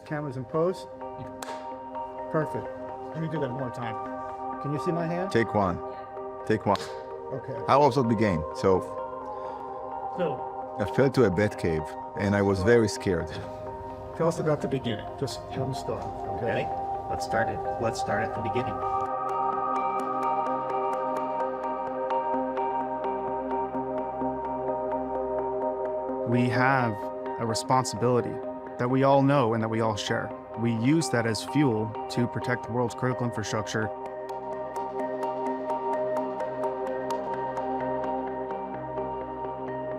Cameras in pose. Perfect. Let me do that one more time. Can you see my hand? Take one. Take one. Okay. How also began. So I fell to a bat cave and I was very scared. Tell us about the beginning. Just let me start. Okay. Let's start it. Let's start at the beginning. We have a responsibility that we all know and that we all share. We use that as fuel to protect the world's critical infrastructure.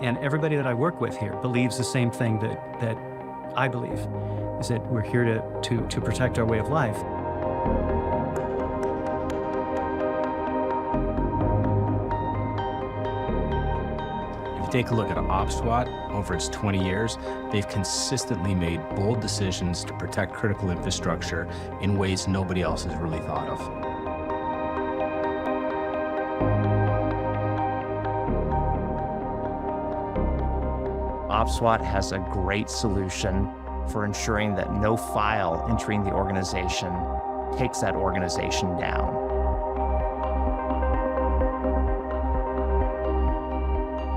And everybody that I work with here believes the same thing that I believe, is that we're here to protect our way of life. If you take a look at OPSWAT over its 20 years, they've consistently made bold decisions to protect critical infrastructure in ways nobody else has really thought of. OPSWAT has a great solution for ensuring that no file entering the organization takes that organization down.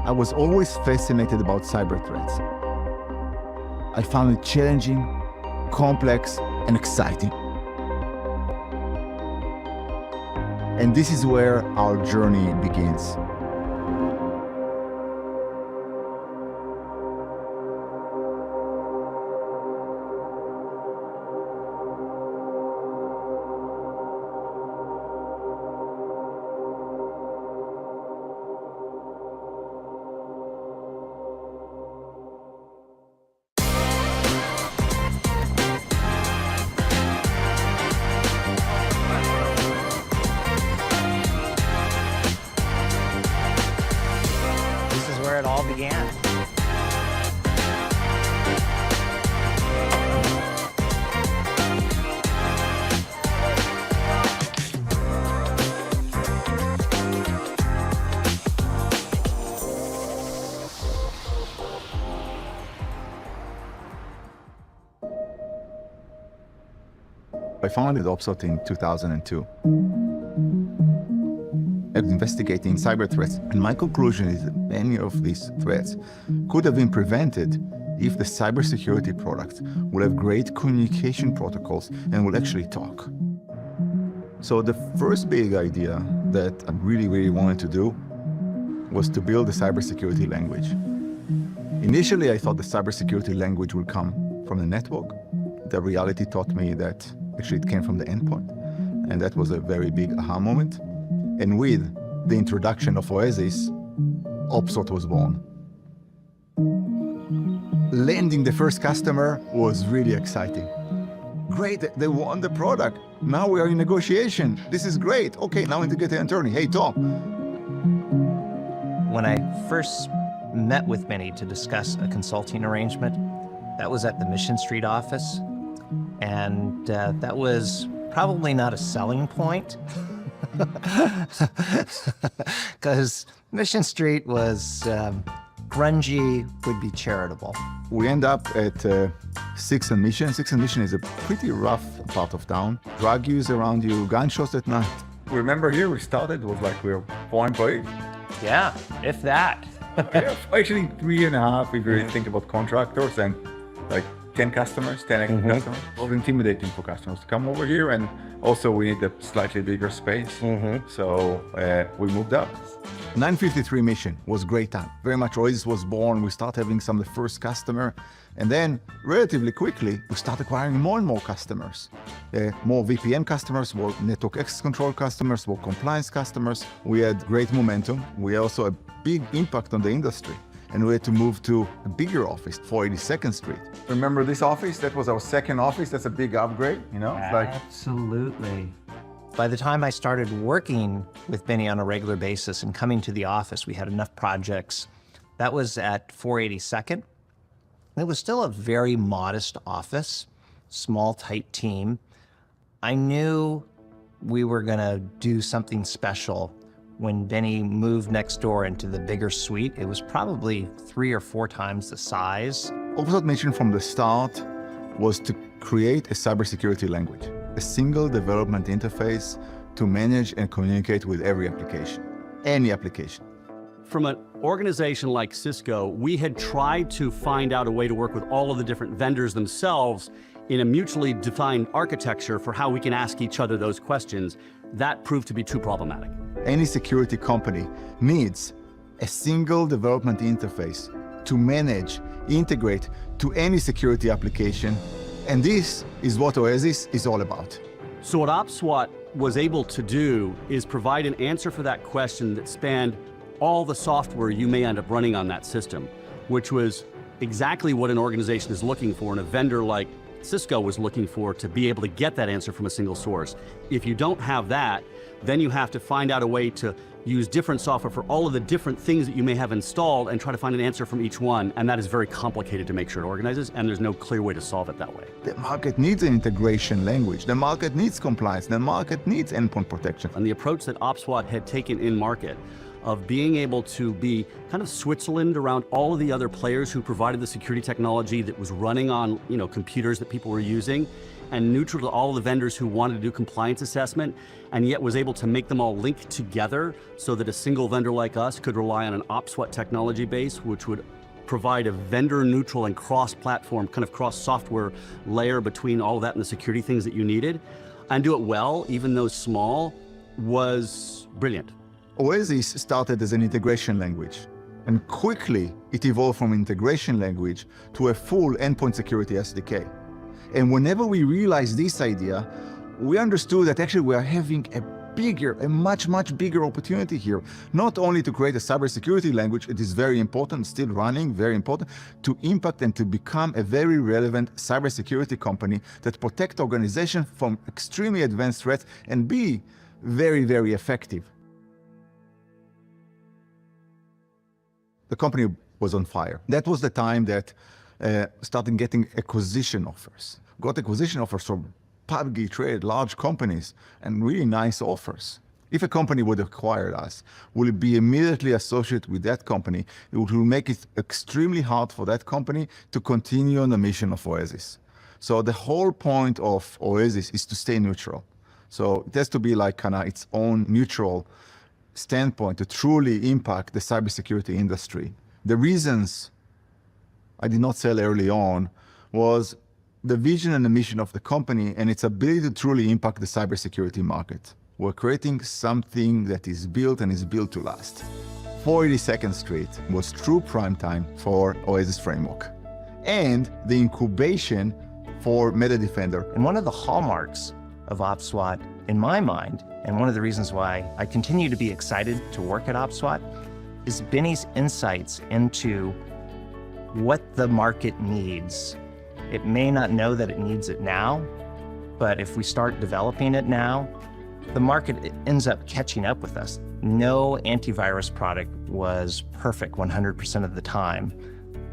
I was always fascinated about cyber threats. I found it challenging, complex, and exciting. And this is where our journey begins. This is where it all began. I founded OPSWAT in 2002. I was investigating cyber threats, and my conclusion is that many of these threats could have been prevented if the cybersecurity products will have great communication protocols and will actually talk. So the first big idea that I really wanted to do was to build a cybersecurity language. Initially, I thought the cybersecurity language would come from the network. The reality taught me that actually it came from the endpoint, and that was a very big aha moment. And with the introduction of Oasis, OPSWAT was born. Landing the first customer was really exciting. Great, they won the product. Now we are in negotiation. This is great. Okay, now we need to get an attorney. Hey, Tom. When I first met with Benny to discuss a consulting arrangement, that was at the Mission Street office. And that was probably not a selling point. Because Mission Street was grungy, would be charitable. We end up at 6th and Mission. 6th and Mission is a pretty rough part of town. Drug use around you, gunshots at night. Remember here we started, it was like we were 4 employees. Yeah, if that. Yeah, actually 3.5 if you think about contractors, and like 10 customers, 10 active customers. It was intimidating for customers to come over here, and also we need a slightly bigger space. So we moved up. 953 Mission was great time. Very much Oasis was born. We started having some of the first customer. And then relatively quickly, we started acquiring more and more customers. More VPN customers, more network access control customers, more compliance customers. We had great momentum. We also had a big impact on the industry. And we had to move to a bigger office, 482nd Street. Remember this office? That was our second office. That's a big upgrade, you know? It's like, Absolutely. By the time I started working with Benny on a regular basis and coming to the office, we had enough projects. That was at 482nd. It was still a very modest office, small, tight team. I knew we were gonna do something special when Benny moved next door into the bigger suite. It was probably 3 or 4 times the size. OPSWAT Mission from the start was to create a cybersecurity language, a single development interface to manage and communicate with every application, any application. From an organization like Cisco, we had tried to find out a way to work with all of the different vendors themselves in a mutually defined architecture for how we can ask each other those questions. That proved to be too problematic. Any security company needs a single development interface to manage, integrate to any security application, and this is what Oasis is all about. So what OPSWAT was able to do is provide an answer for that question that spanned all the software you may end up running on that system, which was exactly what an organization is looking for, and a vendor like Cisco was looking for, to be able to get that answer from a single source. If you don't have that, then you have to find out a way to use different software for all of the different things that you may have installed and try to find an answer from each one, and that is very complicated to make sure it organizes, and there's no clear way to solve it that way. The market needs an integration language. The market needs compliance. The market needs endpoint protection. And the approach that OPSWAT had taken in market of being able to be kind of Switzerland around all of the other players who provided the security technology that was running on, computers that people were using, and neutral to all of the vendors who wanted to do compliance assessment, and yet was able to make them all link together so that a single vendor like us could rely on an OPSWAT technology base, which would provide a vendor neutral and cross-platform, kind of cross-software layer between all of that and the security things that you needed, and do it well, even though small, was brilliant. Oasis started as an integration language, and quickly it evolved from integration language to a full endpoint security SDK. And whenever we realized this idea, we understood that actually we are having a much bigger opportunity here, not only to create a cybersecurity language, it is very important, still running, very important, to impact and to become a very relevant cybersecurity company that protect organizations from extremely advanced threats and be very effective. The company was on fire. That was the time that started getting acquisition offers. Got acquisition offers from publicly traded large companies and really nice offers. If a company would acquire us, will it be immediately associated with that company? It will make it extremely hard for that company to continue on the mission of Oasis. So the whole point of Oasis is to stay neutral. So it has to be like kind of its own neutral standpoint to truly impact the cybersecurity industry. The reasons I did not sell early on was the vision and the mission of the company and its ability to truly impact the cybersecurity market. We're creating something that is built and is built to last. 482nd Street was true prime time for Oasis Framework and the incubation for MetaDefender. And one of the hallmarks of OPSWAT, in my mind, and one of the reasons why I continue to be excited to work at OPSWAT, is Benny's insights into what the market needs. It may not know that it needs it now, but if we start developing it now, the market ends up catching up with us. No antivirus product was perfect 100% of the time.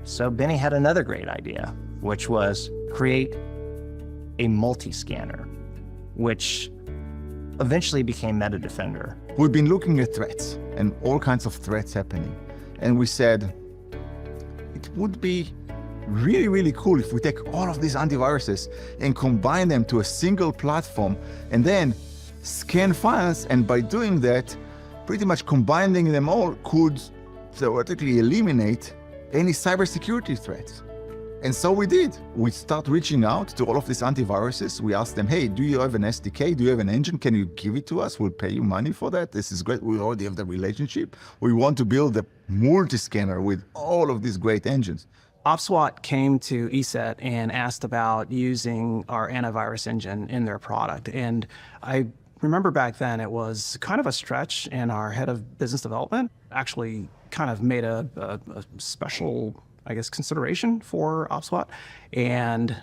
So Benny had another great idea, which was create a multi-scanner, which eventually became MetaDefender. We've been looking at threats and all kinds of threats happening. And we said, it would be really cool if we take all of these antiviruses and combine them to a single platform and then scan files, and by doing that, pretty much combining them all could theoretically eliminate any cybersecurity threats. And so we did. We start reaching out to all of these antiviruses. We asked them, hey, do you have an SDK? Do you have an engine? Can you give it to us? We'll pay you money for that. This is great. We already have the relationship. We want to build a multi-scanner with all of these great engines. OPSWAT came to ESET and asked about using our antivirus engine in their product. And I remember back then it was kind of a stretch, and our head of business development actually kind of made a special, I guess, consideration for OPSWAT. And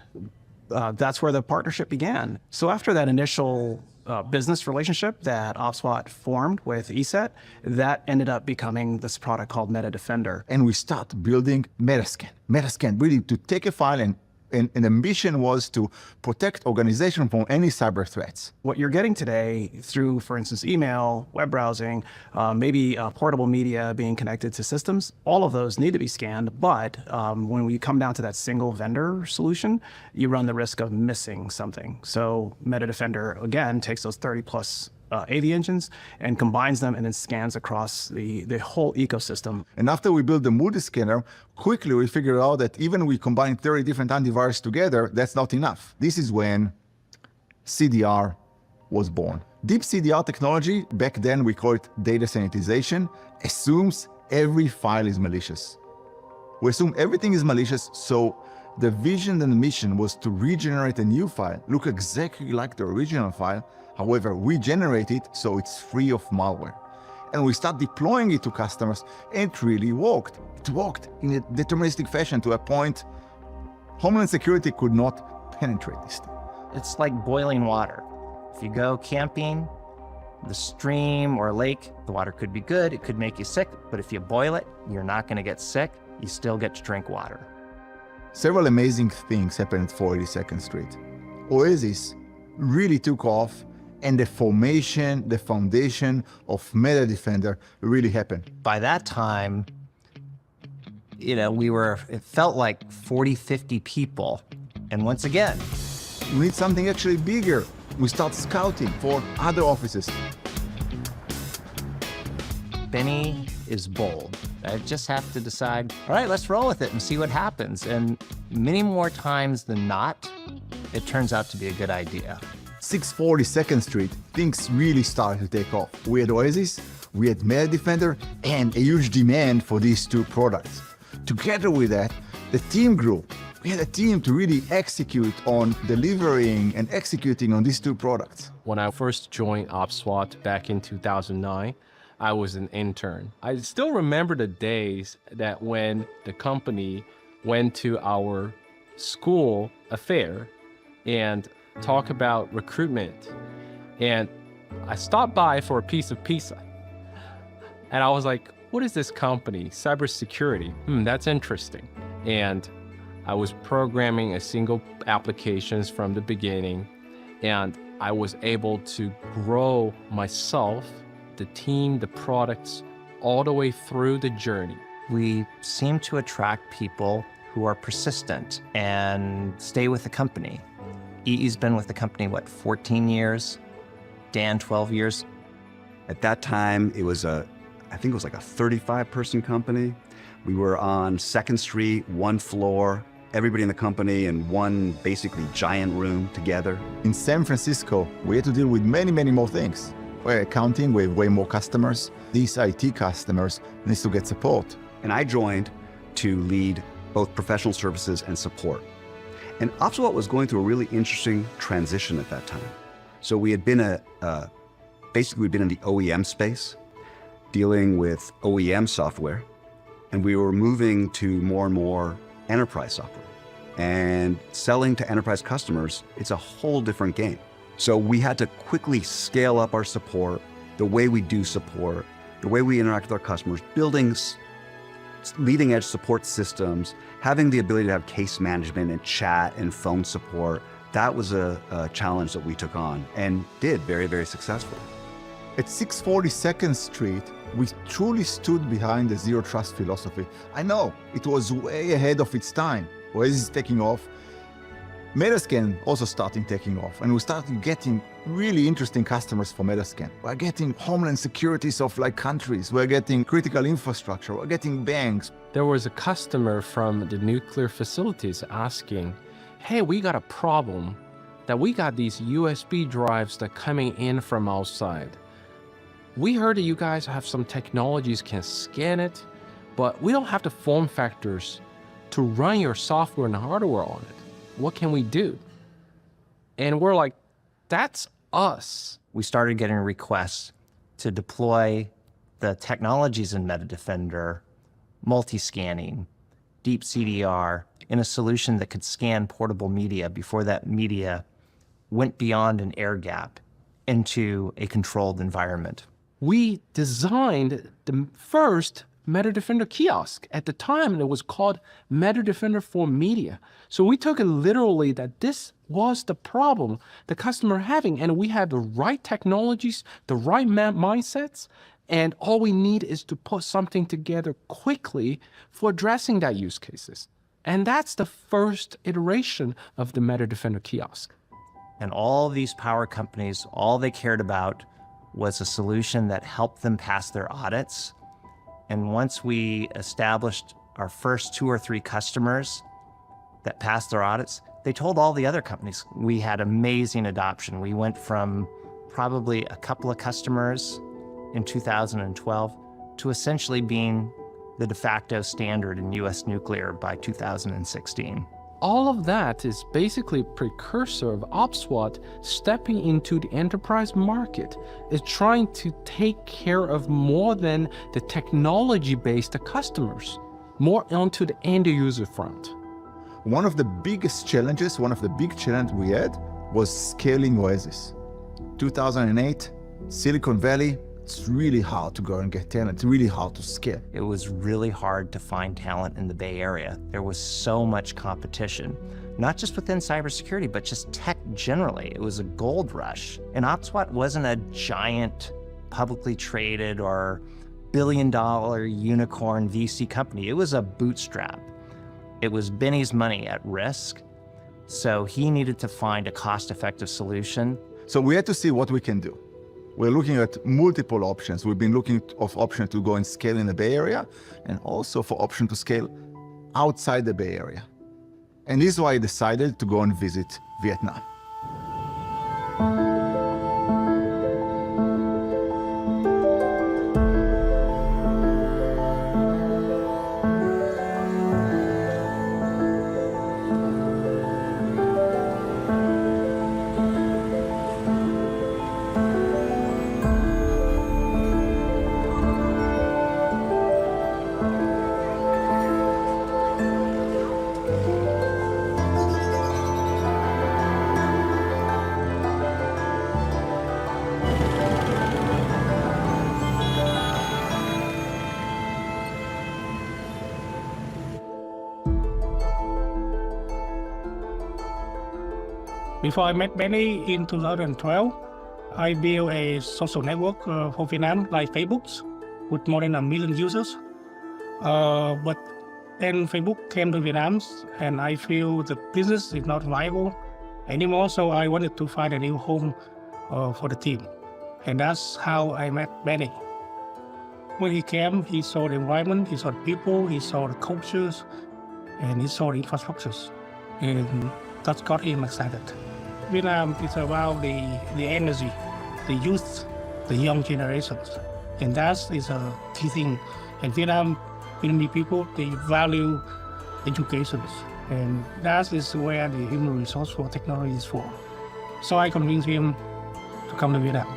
that's where the partnership began. So after that initial business relationship that OPSWAT formed with ESET, that ended up becoming this product called MetaDefender. And we start building Metascan. Metascan, really to take a file and and the mission was to protect organization from any cyber threats. What you're getting today through, for instance, email, web browsing, maybe portable media being connected to systems, all of those need to be scanned. But when we come down to that single vendor solution, you run the risk of missing something. So MetaDefender, again, takes those 30 plus AV engines and combines them and then scans across the whole ecosystem. And after we built the Moody scanner, quickly we figured out that even we combine 30 different antivirus together, that's not enough. This is when CDR was born. Deep CDR technology, back then we call it data sanitization, assumes every file is malicious. We assume everything is malicious, so the vision and the mission was to regenerate a new file, look exactly like the original file. However, we generate it so it's free of malware. And we start deploying it to customers, and it really worked. It worked in a deterministic fashion to a point Homeland Security could not penetrate this thing. It's like boiling water. If you go camping, the stream or lake, the water could be good, it could make you sick, but if you boil it, you're not gonna get sick, you still get to drink water. Several amazing things happened at 482nd Street. Oasis really took off, and the foundation of MetaDefender really happened. By that time, it felt like 40, 50 people. And once again, We need something actually bigger. We start scouting for other offices. Benny is bold. I just have to decide, all right, let's roll with it and see what happens. And many more times than not, it turns out to be a good idea. 642nd Street, things really started to take off. We had Oasis, we had MetaDefender, and a huge demand for these two products. Together with that, the team grew. We had a team to really execute on delivering and executing on these two products. When I first joined OPSWAT back in 2009, I was an intern. I still remember the days that when the company went to our school affair and talk about recruitment. And I stopped by for a piece of pizza. And I was like, what is this company? Cybersecurity. That's interesting. And I was programming a single applications from the beginning. And I was able to grow myself, the team, the products, all the way through the journey. We seem to attract people who are persistent and stay with the company. EE's been with the company, 14 years? Dan, 12 years? At that time, it was I think it was like a 35-person company. We were on 2nd Street, one floor, everybody in the company in one basically giant room together. In San Francisco, we had to deal with many, many more things. We're accounting, we have way more customers. These IT customers need to get support. And I joined to lead both professional services and support. And OPSWAT was going through a really interesting transition at that time. So we had been basically we'd been in the OEM space, dealing with OEM software, and we were moving to more and more enterprise software. And selling to enterprise customers, it's a whole different game. So we had to quickly scale up our support, the way we do support, the way we interact with our customers, building leading edge support systems, having the ability to have case management and chat and phone support. That was a challenge that we took on and did very, very successfully. At 642nd Street, we truly stood behind the zero trust philosophy. I know it was way ahead of its time. Oasis is taking off. Metascan also starting taking off, and we started getting really interesting customers for Metascan. We're getting homeland securities of countries. We're getting critical infrastructure. We're getting banks. There was a customer from the nuclear facilities asking, hey, we got a problem that we got these USB drives that coming in from outside. We heard that you guys have some technologies can scan it, but we don't have the form factors to run your software and hardware on it. What can we do? And we're like, that's us. We started getting requests to deploy the technologies in MetaDefender, multi-scanning, deep CDR, in a solution that could scan portable media before that media went beyond an air gap into a controlled environment. We designed the first MetaDefender kiosk. At the time, it was called MetaDefender for Media. So we took it literally that this was the problem the customer having, and we had the right technologies, the right mindsets, and all we need is to put something together quickly for addressing that use cases. And that's the first iteration of the MetaDefender kiosk. And all these power companies, all they cared about was a solution that helped them pass their audits. And once we established our first 2 or 3 customers that passed their audits, they told all the other companies. We had amazing adoption. We went from probably a couple of customers in 2012 to essentially being the de facto standard in US nuclear by 2016. All of that is basically a precursor of OPSWAT stepping into the enterprise market. It's trying to take care of more than the technology-based customers, more onto the end user front. One of the biggest challenges, one of the big challenges we had was scaling Oasis. 2008, Silicon Valley, it's really hard to go and get talent. It's really hard to scale. It was really hard to find talent in the Bay Area. There was so much competition, not just within cybersecurity, but just tech generally. It was a gold rush. And OPSWAT wasn't a giant, publicly traded or billion-dollar unicorn VC company. It was a bootstrap. It was Benny's money at risk. So he needed to find a cost-effective solution. So we had to see what we can do. We're looking at multiple options. We've been looking of option to go and scale in the Bay Area and also for option to scale outside the Bay Area. And this is why I decided to go and visit Vietnam. Before I met Benny in 2012, I built a social network for Vietnam, like Facebook, with more than 1 million users. But then Facebook came to Vietnam, and I feel the business is not viable anymore, so I wanted to find a new home for the team. And that's how I met Benny. When he came, he saw the environment, he saw the people, he saw the cultures, and he saw the infrastructures. And that got him excited. Vietnam is about the energy, the youth, the young generations. And that is a key thing. And Vietnamese people, they value education. And that is where the human resource for technology is for. So I convinced him to come to Vietnam.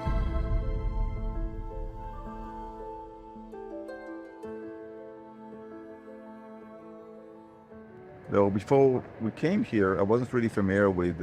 Though before we came here, I wasn't really familiar with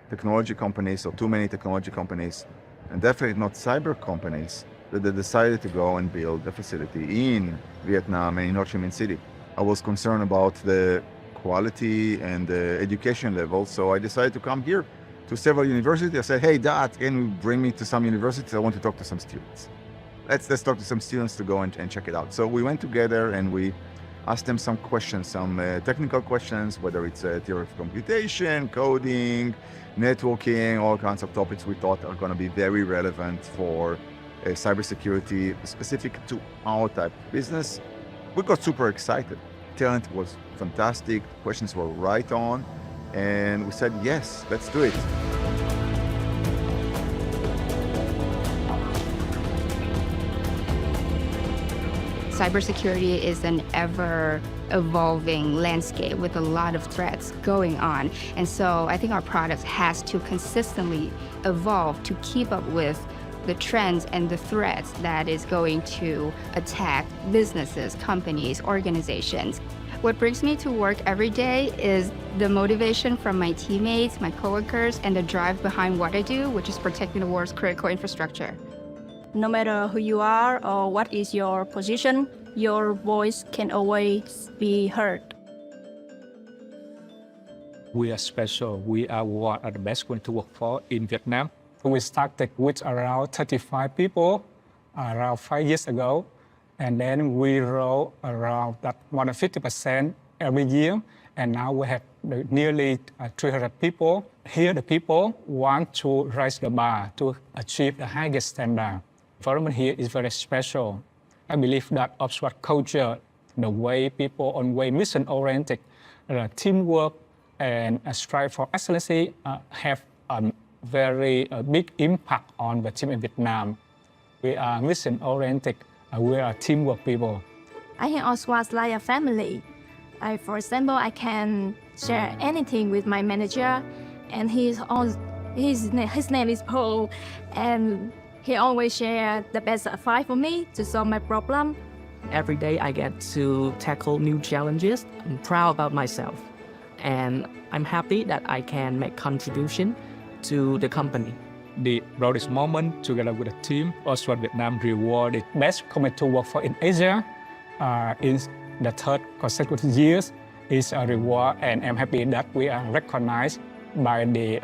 technology companies or too many technology companies, and definitely not cyber companies, that they decided to go and build a facility in Vietnam and in Ho Chi Minh City. I was concerned about the quality and the education level, so I decided to come here to several universities. I said, hey, Dad, can you bring me to some universities? I want to talk to some students. Let's talk to some students to go and check it out. So we went together and we asked them some questions, some technical questions, whether it's theory of computation, coding, networking, all kinds of topics we thought are going to be very relevant for cybersecurity, specific to our type of business. We got super excited. Talent was fantastic, questions were right on, and we said, yes, let's do it. Cybersecurity is an ever-evolving landscape with a lot of threats going on. And so I think our product has to consistently evolve to keep up with the trends and the threats that is going to attack businesses, companies, organizations. What brings me to work every day is the motivation from my teammates, my coworkers, and the drive behind what I do, which is protecting the world's critical infrastructure. No matter who you are or what is your position, your voice can always be heard. We are special. We are one of the best one to work for in Vietnam. We started with around 35 people around 5 years ago. And then we grow around that more than 50% every year. And now we have nearly 300 people. Here the people want to raise the bar to achieve the highest standard. Environment here is very special. I believe that OPSWAT culture, the way people always mission-oriented, teamwork, and strive for excellency have a very big impact on the team in Vietnam. We are mission-oriented. We are teamwork people. I think OPSWAT like a family. For example, I can share anything with my manager, and his name is Paul, and he always shares the best advice for me to solve my problem. Every day I get to tackle new challenges. I'm proud about myself, and I'm happy that I can make contribution to the company. The proudest moment together with the team, OPSWAT Vietnam rewarded best company to work for in Asia in the third consecutive years is a reward, and I'm happy that we are recognized by the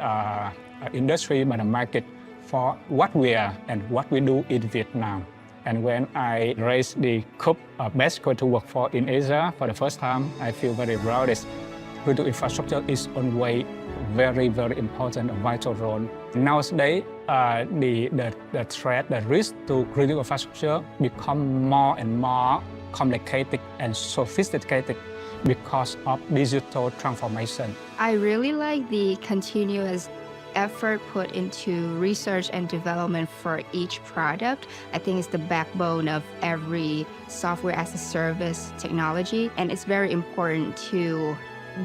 industry, by the market for what we are and what we do in Vietnam. And when I raised the cup of best company to work for in Asia for the first time, I feel very proud. Critical infrastructure is always very, very important, a vital role. Nowadays, the threat, the risk to critical infrastructure become more and more complicated and sophisticated because of digital transformation. I really like the continuous effort put into research and development for each product. I think it's the backbone of every software as a service technology, and it's very important to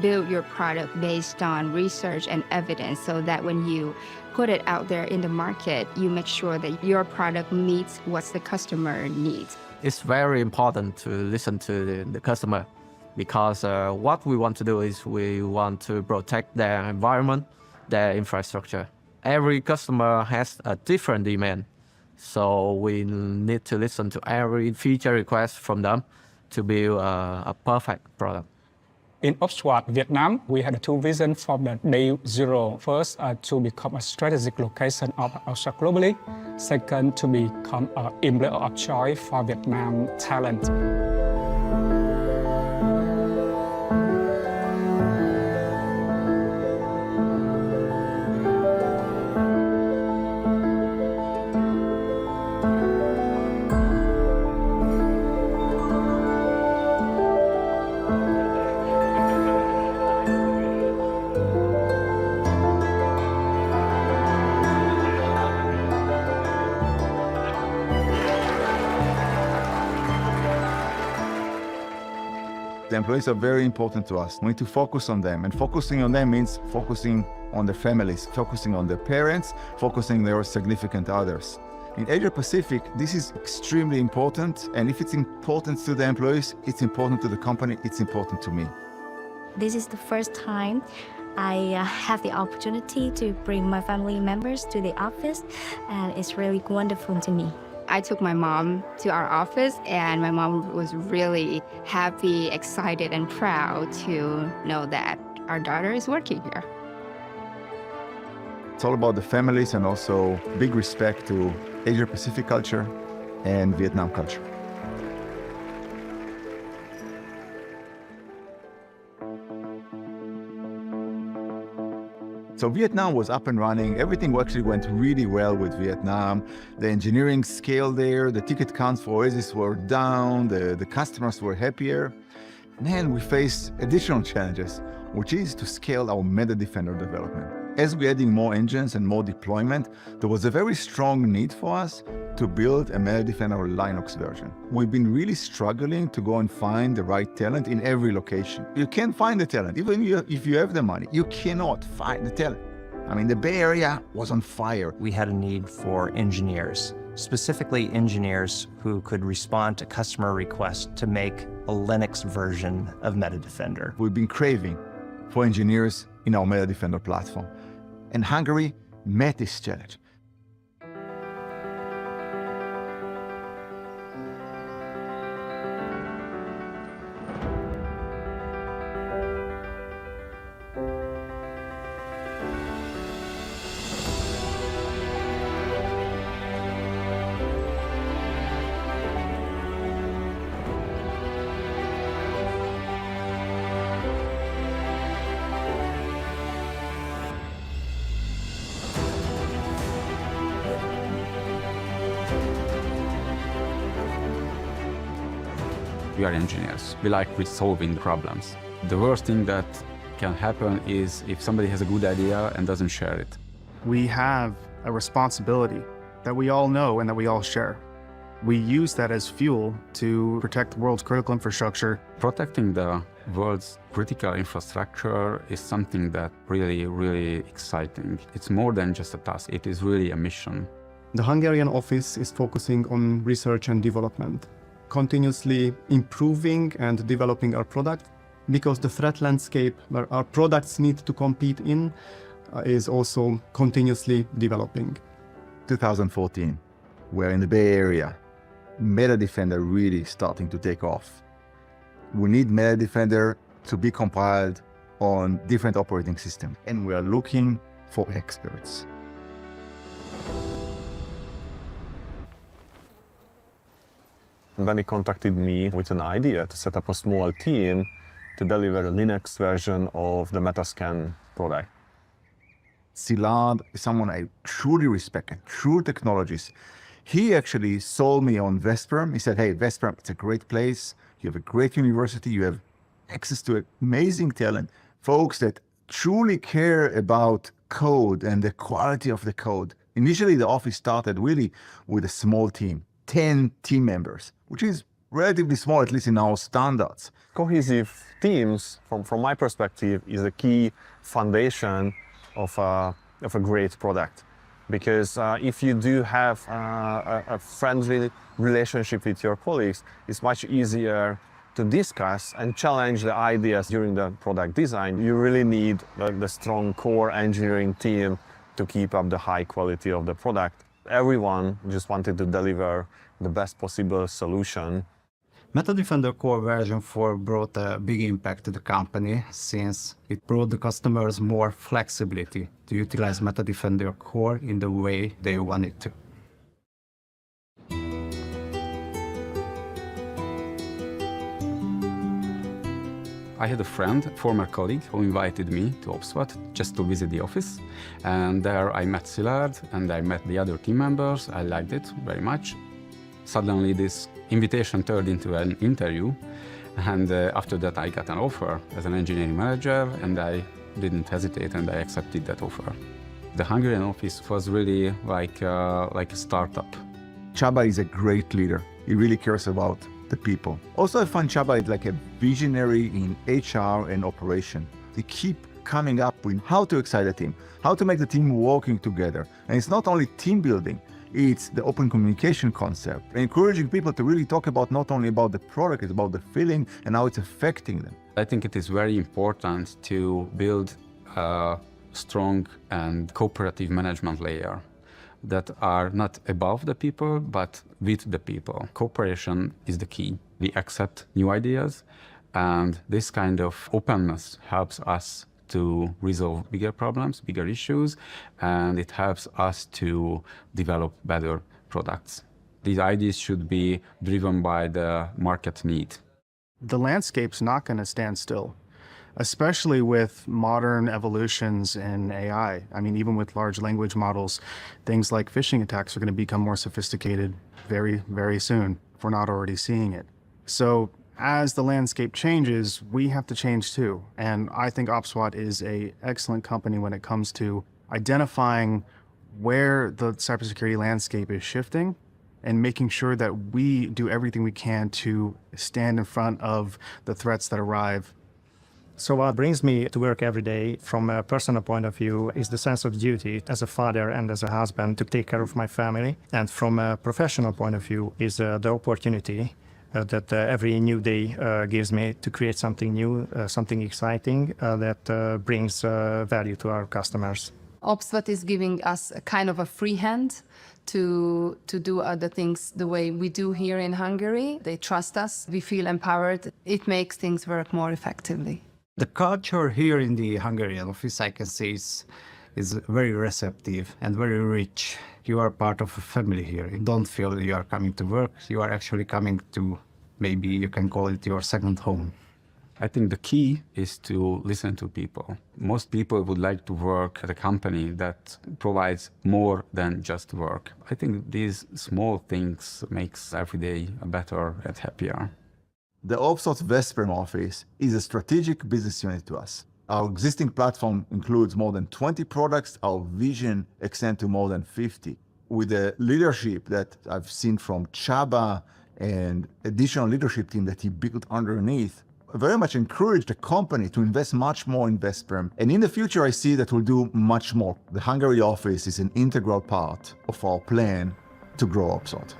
build your product based on research and evidence so that when you put it out there in the market, you make sure that your product meets what the customer needs. It's very important to listen to the customer, because what we want to do is we want to protect their environment, their infrastructure. Every customer has a different demand, so we need to listen to every feature request from them to build a perfect product. In OPSWAT Vietnam, we had two visions from the day zero. First, to become a strategic location of OPSWAT globally. Second, to become an employer of choice for Vietnam talent. The employees are very important to us. We need to focus on them, and focusing on them means focusing on the families, focusing on their parents, focusing on their significant others. In Asia Pacific, this is extremely important, and if it's important to the employees, it's important to the company, it's important to me. This is the first time I have the opportunity to bring my family members to the office, and it's really wonderful to me. I took my mom to our office, and my mom was really happy, excited, and proud to know that our daughter is working here. It's all about the families and also big respect to Asia Pacific culture and Vietnam culture. So Vietnam was up and running. Everything actually went really well with Vietnam. The engineering scale there, the ticket counts for Oasis were down, the customers were happier. Then we faced additional challenges, which is to scale our Meta Defender development. As we're adding more engines and more deployment, there was a very strong need for us to build a Meta Defender Linux version. We've been really struggling to go and find the right talent in every location. You can't find the talent. Even if you have the money, you cannot find the talent. I mean, the Bay Area was on fire. We had a need for engineers, specifically engineers who could respond to customer requests to make a Linux version of Meta Defender. We've been craving for engineers in our Meta Defender platform. And Hungary met this challenge. We are engineers. We like resolving problems. The worst thing that can happen is if somebody has a good idea and doesn't share it. We have a responsibility that we all know and that we all share. We use that as fuel to protect the world's critical infrastructure. Protecting the world's critical infrastructure is something that really exciting. It's more than just a task, it is really a mission. The Hungarian office is focusing on research and development, continuously improving and developing our product, because the threat landscape where our products need to compete in is also continuously developing. 2014, we're in the Bay Area. Meta Defender really starting to take off. We need Meta Defender to be compiled on different operating systems, and we are looking for experts. Then he contacted me with an idea to set up a small team to deliver a Linux version of the Metascan product. Szilard is someone I truly respect, a true technologist. He actually sold me on Vesperm. He said, hey, Vesperm, it's a great place. You have a great university. You have access to amazing talent, folks that truly care about code and the quality of the code. Initially, the office started really with a small team, 10 team members, which is relatively small, at least in our standards. Cohesive teams, from my perspective, is a key foundation of a great product. Because if you do have a friendly relationship with your colleagues, it's much easier to discuss and challenge the ideas during the product design. You really need the strong core engineering team to keep up the high quality of the product. Everyone just wanted to deliver the best possible solution. MetaDefender Core version 4 brought a big impact to the company since it brought the customers more flexibility to utilize MetaDefender Core in the way they wanted to. I had a friend, former colleague, who invited me to OPSWAT just to visit the office. And there I met Szilard and I met the other team members. I liked it very much. Suddenly this invitation turned into an interview, and after that I got an offer as an engineering manager, and I didn't hesitate and I accepted that offer. The Hungarian office was really like a startup. Csaba is a great leader. He really cares about the people. Also, I find Csaba is like a visionary in HR and operation. They keep coming up with how to excite the team, how to make the team working together. And it's not only team building, it's the open communication concept, encouraging people to really talk about not only about the product, it's about the feeling and how it's affecting them. I think it is very important to build a strong and cooperative management layer that are not above the people, but with the people. Cooperation is the key. We accept new ideas, and this kind of openness helps us to resolve bigger problems, bigger issues, and it helps us to develop better products. These ideas should be driven by the market need. The landscape's not going to stand still, especially with modern evolutions in AI. I mean, even with large language models, things like phishing attacks are going to become more sophisticated very, very soon, if we're not already seeing it. So as the landscape changes, we have to change too. And I think OPSWAT is an excellent company when it comes to identifying where the cybersecurity landscape is shifting and making sure that we do everything we can to stand in front of the threats that arrive. So what brings me to work every day from a personal point of view is the sense of duty as a father and as a husband to take care of my family. And from a professional point of view is the opportunity that every new day gives me to create something new, something exciting that brings value to our customers. OPSWAT is giving us a kind of a free hand to do other things the way we do here in Hungary. They trust us, we feel empowered. It makes things work more effectively. The culture here in the Hungarian office, I can say, is very receptive and very rich. You are part of a family here. You don't feel that you are coming to work. You are actually coming to, maybe you can call it your second home. I think the key is to listen to people. Most people would like to work at a company that provides more than just work. I think these small things makes every day better and happier. The OPSWAT Veszprém office is a strategic business unit to us. Our existing platform includes more than 20 products. Our vision extends to more than 50. With the leadership that I've seen from Csaba and additional leadership team that he built underneath, I very much encourage the company to invest much more in Veszprém. And in the future, I see that we'll do much more. The Hungary office is an integral part of our plan to grow OPSWAT.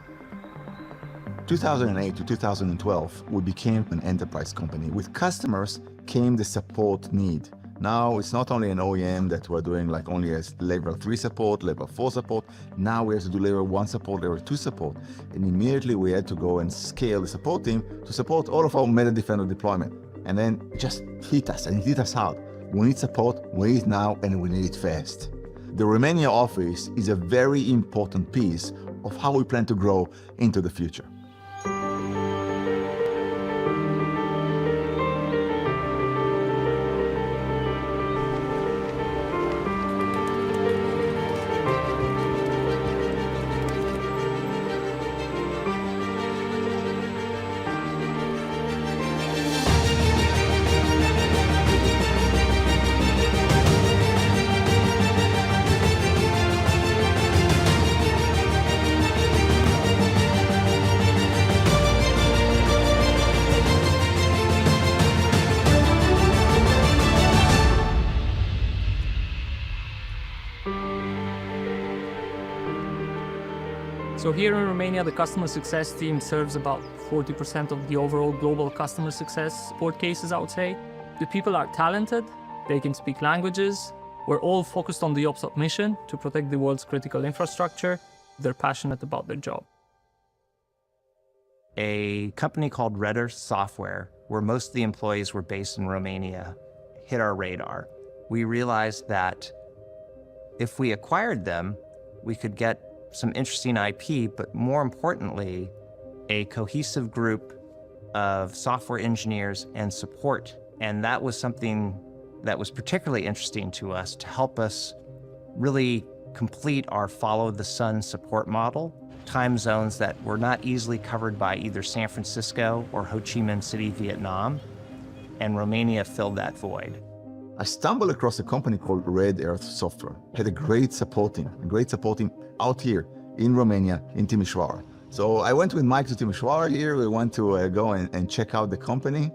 2008 to 2012, we became an enterprise company. With customers came the support need. Now it's not only an OEM that we're doing like only as level 3 support, level 4 support. Now we have to do level 1 support, level 2 support. And immediately we had to go and scale the support team to support all of our Meta Defender deployment. And then it just hit us, and it hit us hard. We need support, we need it now, and we need it fast. The Romania office is a very important piece of how we plan to grow into the future. So here in Romania, the customer success team serves about 40% of the overall global customer success support cases, I would say. The people are talented, they can speak languages. We're all focused on the OPSWAT mission to protect the world's critical infrastructure. They're passionate about their job. A company called Redder Software, where most of the employees were based in Romania, hit our radar. We realized that if we acquired them, we could get some interesting IP, but more importantly, a cohesive group of software engineers and support. And that was something that was particularly interesting to us to help us really complete our follow the sun support model, time zones that were not easily covered by either San Francisco or Ho Chi Minh City, Vietnam, and Romania filled that void. I stumbled across a company called Red Earth Software. Had a great support team out here in Romania, in Timișoara. So I went with Mike to Timișoara here. We went to go and check out the company.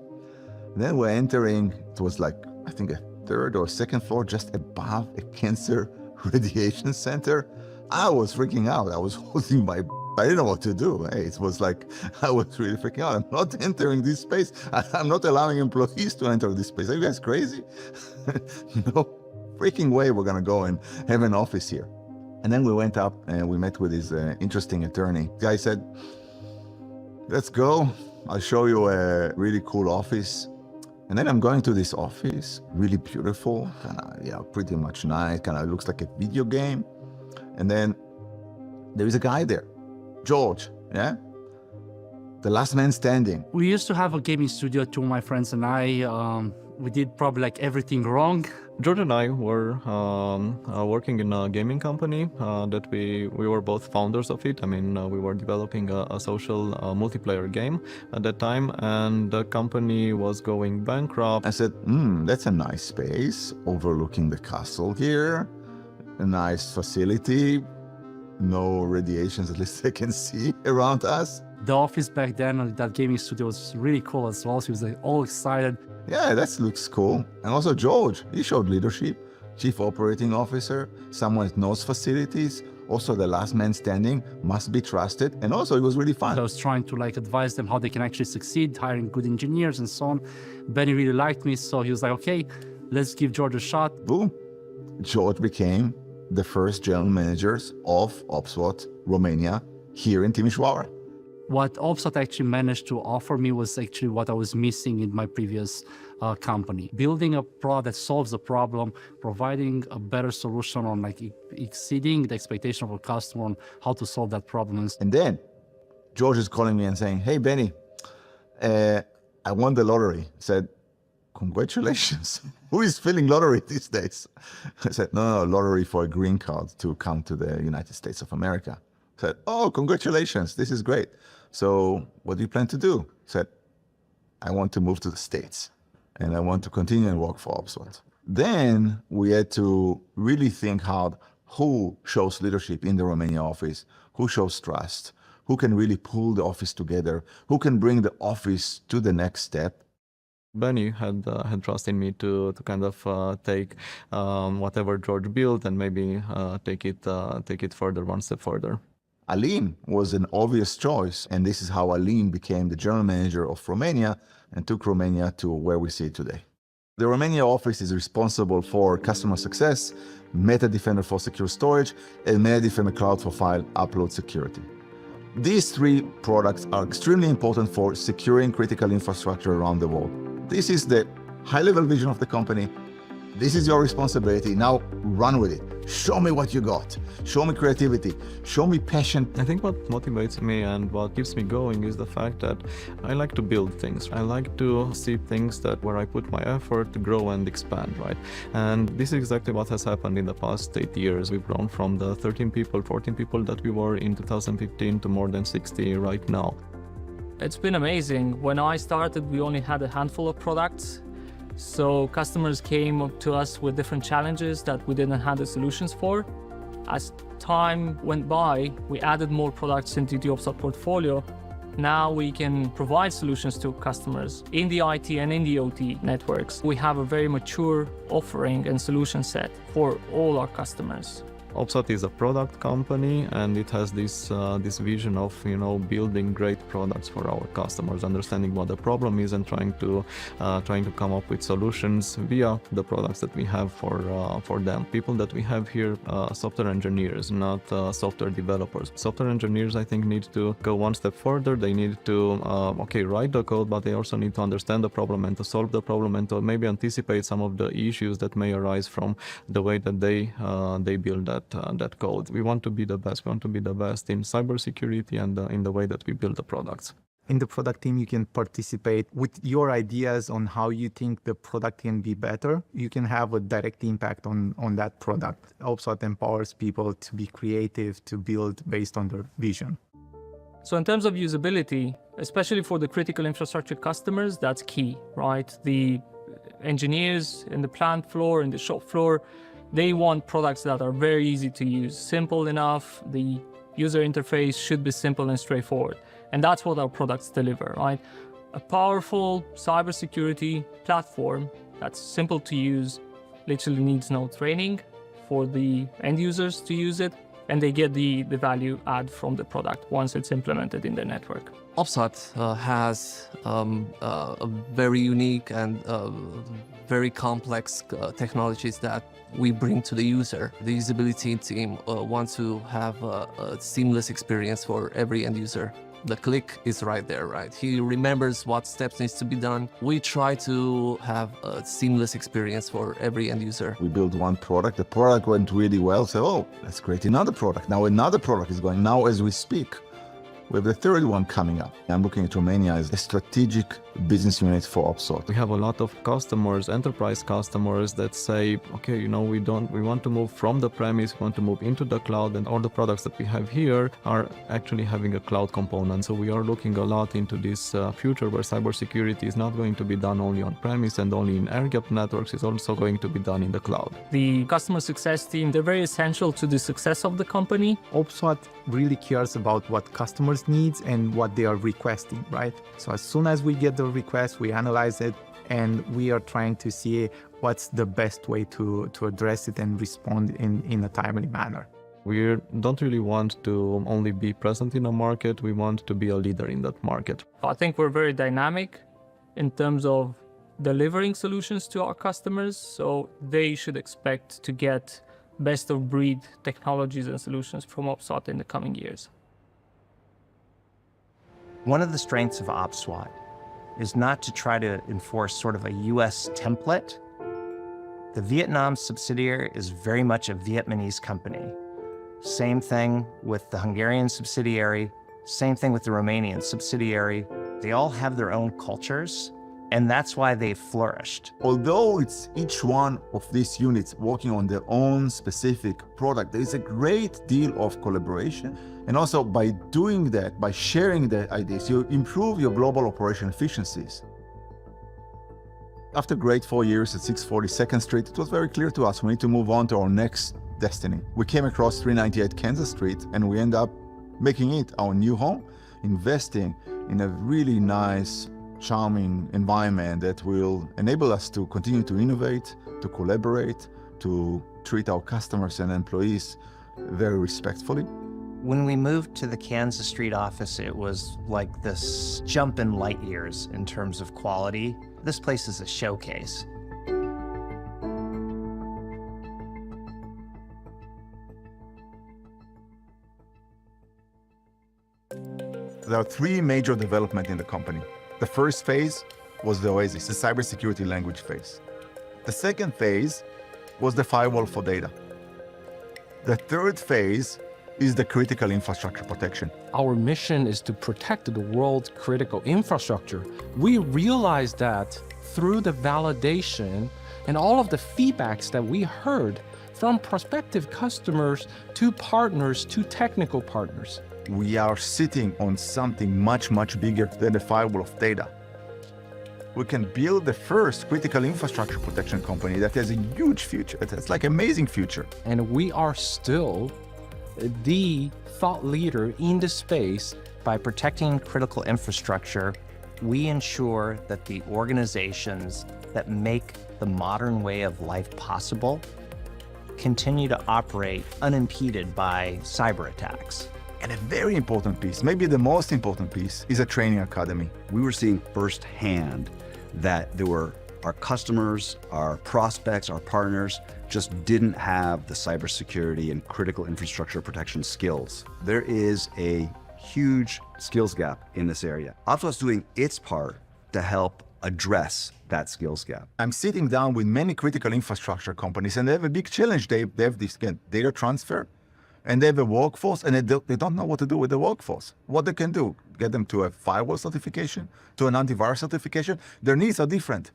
Then we're entering, it was like, I think a third or second floor, just above a cancer radiation center. I was freaking out. I was holding my, I didn't know what to do. It was like, I was really freaking out. I'm not entering this space. I'm not allowing employees to enter this space. Are you guys crazy? No freaking way we're gonna go and have an office here. And then we went up and we met with this interesting attorney. The guy said, let's go. I'll show you a really cool office. And then I'm going to this office, really beautiful, pretty much nice, looks like a video game. And then there is a guy there, George, yeah? The last man standing. We used to have a gaming studio, two of my friends and I. We did probably like everything wrong. George and I were working in a gaming company that we were both founders of it. I mean, we were developing a social multiplayer game at that time, and the company was going bankrupt. I said, that's a nice space overlooking the castle here. A nice facility, no radiations, at least I can see around us. The office back then, that gaming studio was really cool as well. So he was like all excited. Yeah, that looks cool. And also George, he showed leadership, chief operating officer, someone that knows facilities. Also the last man standing, must be trusted. And also it was really fun. I was trying to advise them how they can actually succeed, hiring good engineers and so on. Benny really liked me. So he was like, okay, let's give George a shot. Boom. George became the first general managers of OPSWAT Romania here in Timișoara. What OPSWAT actually managed to offer me was actually what I was missing in my previous company. Building a product that solves a problem, providing a better solution on exceeding the expectation of a customer on how to solve that problem. And then George is calling me and saying, hey, Benny, I won the lottery. I said, congratulations. Who is filling lottery these days? I said, no, lottery for a green card to come to the United States of America. I said, oh, congratulations. This is great. So what do you plan to do? I said, I want to move to the States and I want to continue and work for OPSWAT. Then we had to really think hard who shows leadership in the Romania office, who shows trust, who can really pull the office together, who can bring the office to the next step. Benny had trust in me to kind of take whatever George built and maybe take it further, one step further. Alin was an obvious choice, and this is how Alin became the general manager of Romania and took Romania to where we see it today. The Romania office is responsible for customer success, Meta Defender for secure storage, and Meta Defender Cloud for file upload security. These three products are extremely important for securing critical infrastructure around the world. This is the high-level vision of the company. This is your responsibility. Now run with it. Show me what you got. Show me creativity. Show me passion. I think what motivates me and what keeps me going is the fact that I like to build things. I like to see things that where I put my effort to grow and expand, right? And this is exactly what has happened in the past 8 years. We've grown from the 13 people, 14 people that we were in 2015 to more than 60 right now. It's been amazing. When I started, we only had a handful of products. So customers came up to us with different challenges that we didn't have the solutions for. As time went by, we added more products into the OPSWAT portfolio. Now we can provide solutions to customers in the IT and in the OT networks. We have a very mature offering and solution set for all our customers. OPSWAT is a product company, and it has this vision of building great products for our customers, understanding what the problem is and trying to come up with solutions via the products that we have for them. People that we have here, software engineers, not software developers. Software engineers, I think, need to go one step further. They need to write the code, but they also need to understand the problem and to solve the problem and to maybe anticipate some of the issues that may arise from the way that they build that code. We want to be the best. We want to be the best in cybersecurity and in the way that we build the products. In the product team, you can participate with your ideas on how you think the product can be better. You can have a direct impact on that product. OPSWAT empowers people to be creative, to build based on their vision. So in terms of usability, especially for the critical infrastructure customers, that's key, right? The engineers in the plant floor, in the shop floor, they want products that are very easy to use, simple enough. The user interface should be simple and straightforward. And that's what our products deliver, right? A powerful cybersecurity platform that's simple to use, literally needs no training for the end users to use it, and they get the value add from the product once it's implemented in their network. OPSWAT has a very unique and very complex technologies that we bring to the user. The usability team wants to have a seamless experience for every end user. The click is right there, right? He remembers what steps needs to be done. We try to have a seamless experience for every end user. We built one product, the product went really well, so let's create another product. Now another product is going. Now as we speak, we have the third one coming up. I'm looking at Romania as a strategic business unit for OPSWAT. We have a lot of customers, enterprise customers that say, okay, we want to move from the premise, we want to move into the cloud, and all the products that we have here are actually having a cloud component. So we are looking a lot into this future where cybersecurity is not going to be done only on premise and only in air-gapped networks, it's also going to be done in the cloud. The customer success team, they're very essential to the success of the company. OPSWAT really cares about what customers needs and what they are requesting, right? So as soon as we get the request, we analyze it, and we are trying to see what's the best way to address it and respond in a timely manner. We don't really want to only be present in a market, we want to be a leader in that market. I think we're very dynamic in terms of delivering solutions to our customers, so they should expect to get best of breed technologies and solutions from OPSWAT in the coming years. One of the strengths of OPSWAT is not to try to enforce sort of a US template. The Vietnam subsidiary is very much a Vietnamese company. Same thing with the Hungarian subsidiary, same thing with the Romanian subsidiary. They all have their own cultures, and that's why they've flourished. Although it's each one of these units working on their own specific product, there is a great deal of collaboration. And also by doing that, by sharing the ideas, you improve your global operation efficiencies. After great 4 years at 640 2nd Street, it was very clear to us we need to move on to our next destiny. We came across 398 Kansas Street and we end up making it our new home, investing in a really nice, charming environment that will enable us to continue to innovate, to collaborate, to treat our customers and employees very respectfully. When we moved to the Kansas Street office, it was like this jump in light years in terms of quality. This place is a showcase. There are three major developments in the company. The first phase was the OASIS, the cybersecurity language phase. The second phase was the firewall for data. The third phase is the critical infrastructure protection. Our mission is to protect the world's critical infrastructure. We realize that through the validation and all of the feedbacks that we heard from prospective customers to partners to technical partners. We are sitting on something much, much bigger than the firewall of data. We can build the first critical infrastructure protection company that has a huge future. It's like amazing future. And we are still the thought leader in the space. By protecting critical infrastructure, we ensure that the organizations that make the modern way of life possible continue to operate unimpeded by cyber attacks. And a very important piece, maybe the most important piece, is a training academy. We were seeing firsthand that there were our customers, our prospects, our partners just didn't have the cybersecurity and critical infrastructure protection skills. There is a huge skills gap in this area. OPSWAT is doing its part to help address that skills gap. I'm sitting down with many critical infrastructure companies and they have a big challenge. They have this data transfer and they have a workforce and they don't know what to do with the workforce. What they can do, get them to a firewall certification, to an antivirus certification. Their needs are different.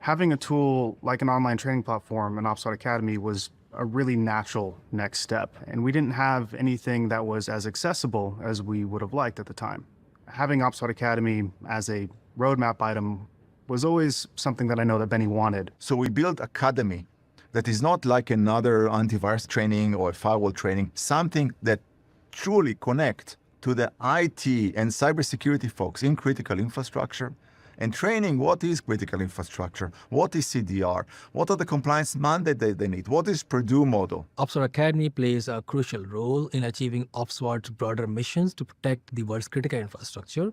Having a tool like an online training platform, an OPSWAT Academy, was a really natural next step. And we didn't have anything that was as accessible as we would have liked at the time. Having OPSWAT Academy as a roadmap item was always something that I know that Benny wanted. So we built Academy that is not like another antivirus training or firewall training, something that truly connect to the IT and cybersecurity folks in critical infrastructure and training what is critical infrastructure, what is CDR, what are the compliance mandates they need, what is Purdue model. OPSWAT Academy plays a crucial role in achieving OPSWAT's broader missions to protect the world's critical infrastructure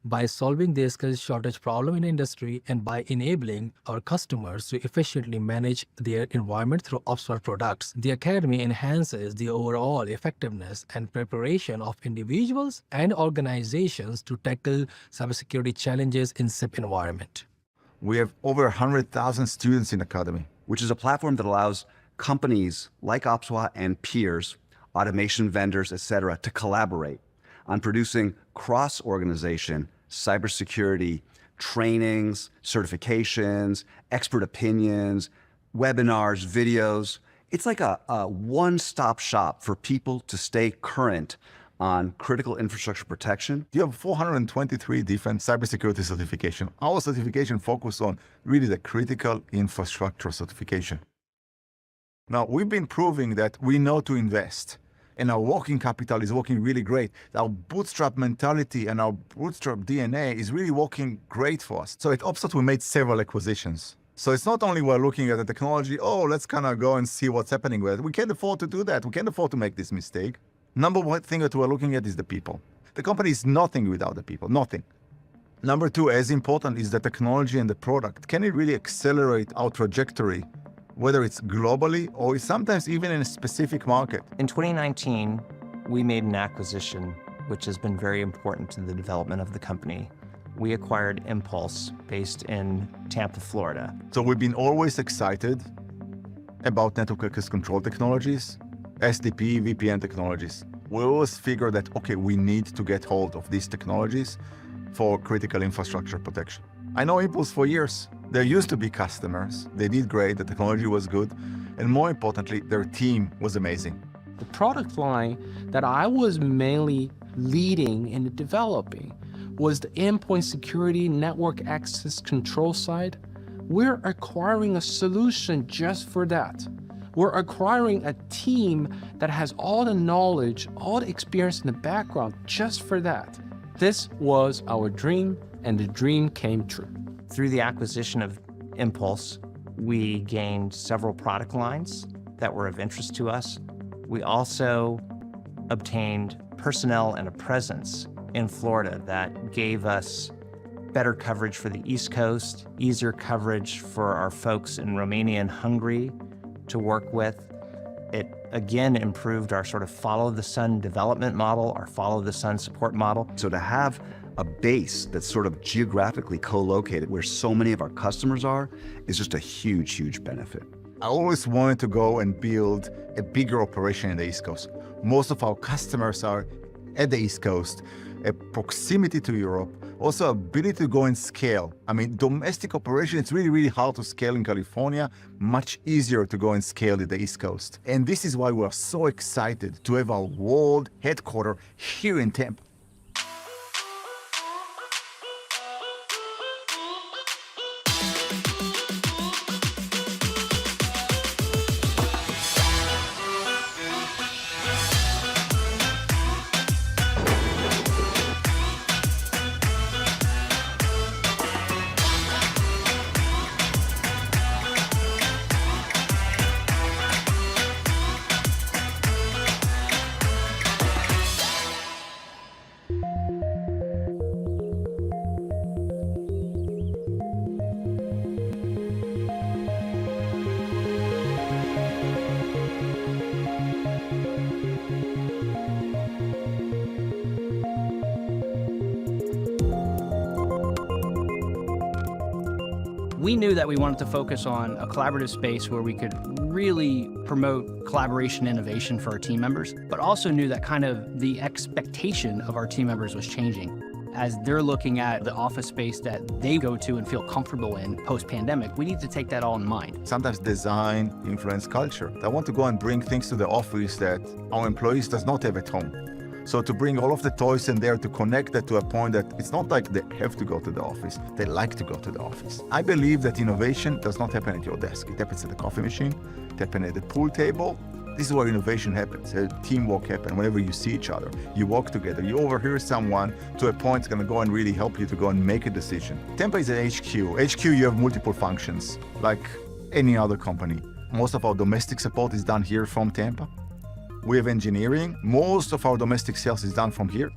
by solving the skills shortage problem in industry and by enabling our customers to efficiently manage their environment through OPSWAT products. The Academy enhances the overall effectiveness and preparation of individuals and organizations to tackle cybersecurity challenges in SIP environment. We have over 100,000 students in Academy. Which is a platform that allows companies like OPSWAT and peers, automation vendors, etc., to collaborate on producing cross-organization cybersecurity trainings, certifications, expert opinions, webinars, videos. It's like a one-stop shop for people to stay current on critical infrastructure protection. You have 423 different cybersecurity certification. Our certification focus on really the critical infrastructure certification. Now, we've been proving that we know to invest. And our working capital is working really great. Our bootstrap mentality and our bootstrap DNA is really working great for us. So at OPSWAT, we made several acquisitions. So it's not only we're looking at the technology, oh, let's kind of go and see what's happening with it. We can't afford to do that. We can't afford to make this mistake. Number one thing that we're looking at is the people. The company is nothing without the people, nothing. Number two, as important is the technology and the product. Can it really accelerate our trajectory, whether it's globally or sometimes even in a specific market? In 2019, we made an acquisition which has been very important to the development of the company. We acquired Impulse based in Tampa, Florida. So we've been always excited about network access control technologies, SDP, VPN technologies. We always figure that, okay, we need to get hold of these technologies for critical infrastructure protection. I know Impulse for years. There used to be customers. They did great. The technology was good. And more importantly, their team was amazing. The product line that I was mainly leading and developing was the endpoint security network access control side. we're acquiring a solution just for that. We're acquiring a team that has all the knowledge, all the experience in the background just for that. This was our dream, and the dream came true. Through the acquisition of Impulse, we gained several product lines that were of interest to us. We also obtained personnel and a presence in Florida that gave us better coverage for the East Coast, easier coverage for our folks in Romania and Hungary to work with. It again improved our sort of follow the sun development model, our follow the sun support model. So to have a base that's sort of geographically co-located where so many of our customers are is just a huge, huge benefit. I always wanted to go and build a bigger operation in the East Coast. Most of our customers are at the East Coast, a proximity to Europe, also ability to go and scale. I mean, domestic operation, it's really, really hard to scale in California, much easier to go and scale at the East Coast. And this is why we are so excited to have our world headquarters here in Tampa. We knew that we wanted to focus on a collaborative space where we could really promote collaboration and innovation for our team members, but also knew that kind of the expectation of our team members was changing. As they're looking at the office space that they go to and feel comfortable in post-pandemic, we need to take that all in mind. Sometimes design influence culture. I want to go and bring things to the office that our employees does not have at home. So to bring all of the toys in there to connect that to a point that it's not like they have to go to the office, they like to go to the office. I believe that innovation does not happen at your desk. It happens at the coffee machine, it happens at the pool table. This is where innovation happens. Teamwork happens whenever you see each other. You work together, you overhear someone to a point that's gonna go and really help you to go and make a decision. Tampa is an HQ. HQ, you have multiple functions, like any other company. Most of our domestic support is done here from Tampa. We have engineering. Most of our domestic sales is done from here.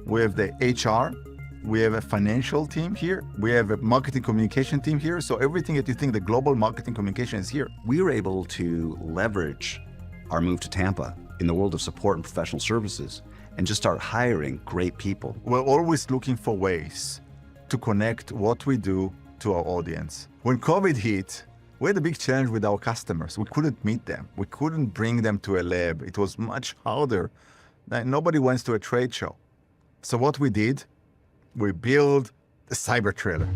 We have the HR. We have a financial team here. We have a marketing communication team here. So everything that you think the global marketing communication is here. We were able to leverage our move to Tampa in the world of support and professional services and just start hiring great people. We're always looking for ways to connect what we do to our audience. When COVID hit, we had a big challenge with our customers. We couldn't meet them. We couldn't bring them to a lab. It was much harder. Nobody went to a trade show. So what we did, we built a cyber trailer.